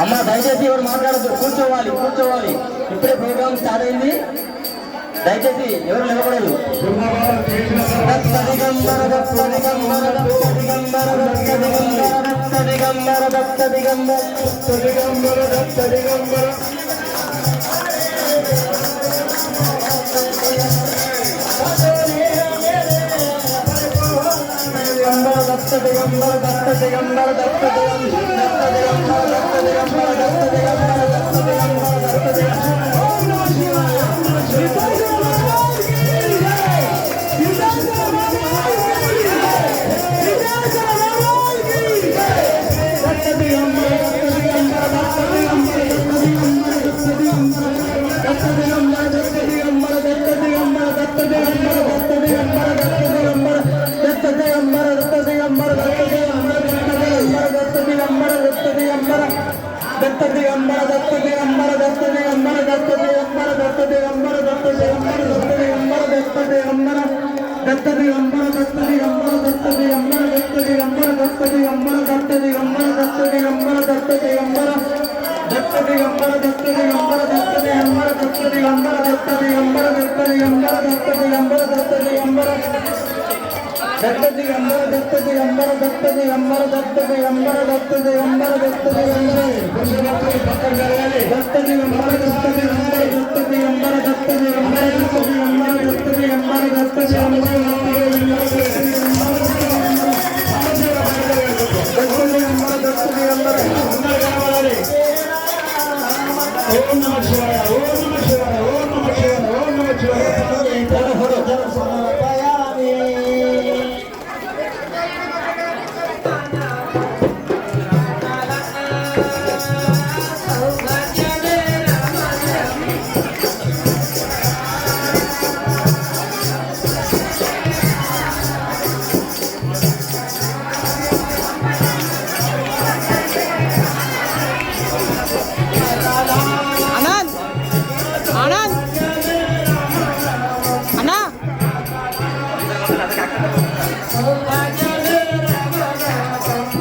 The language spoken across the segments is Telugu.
అమ్మ దయచేసి ఎవరు మాట్లాడద్దు, కూర్చోవాలి కూర్చోవాలి. ఇప్పుడే ప్రోగ్రామ్ స్టార్ట్ అయింది, దయచేసి ఎవరు నిలబడదు.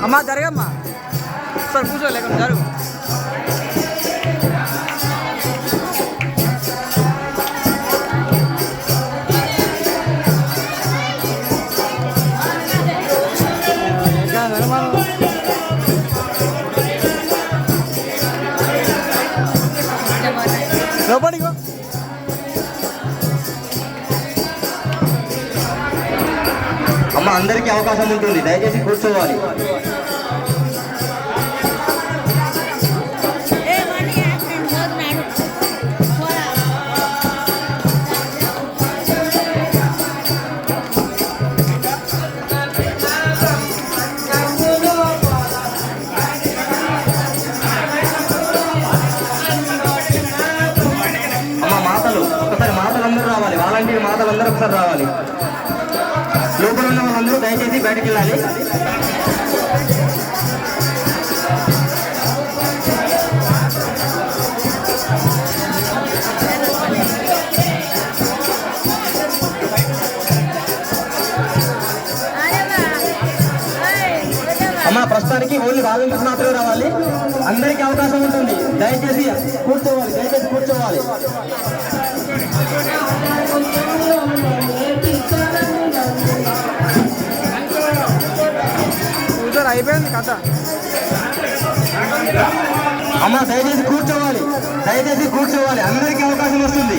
అమ్మా జరగమ్మా సార్ కూర్చోలేక జరుగు. లోపలికి అమ్మ అందరికీ అవకాశం ఉంటుంది, దయచేసి కూర్చోవాలి. వాలంటీర్ మాటలందరూ ఒకసారి రావాలి. లోపల ఉన్న వాళ్ళందరూ దయచేసి బయటకు వెళ్ళాలి. అమ్మ ప్రస్తుతానికి ఓన్లీ వాలంటీర్స్ మాత్రమే రావాలి, అందరికీ అవకాశం ఉంటుంది, దయచేసి కూర్చోవాలి, దయచేసి కూర్చోవాలి. అయిపోయింది కథ. అమ్మ దయచేసి కూర్చోవాలి, దయచేసి కూర్చోవాలి, అందరికీ అవకాశం వస్తుంది.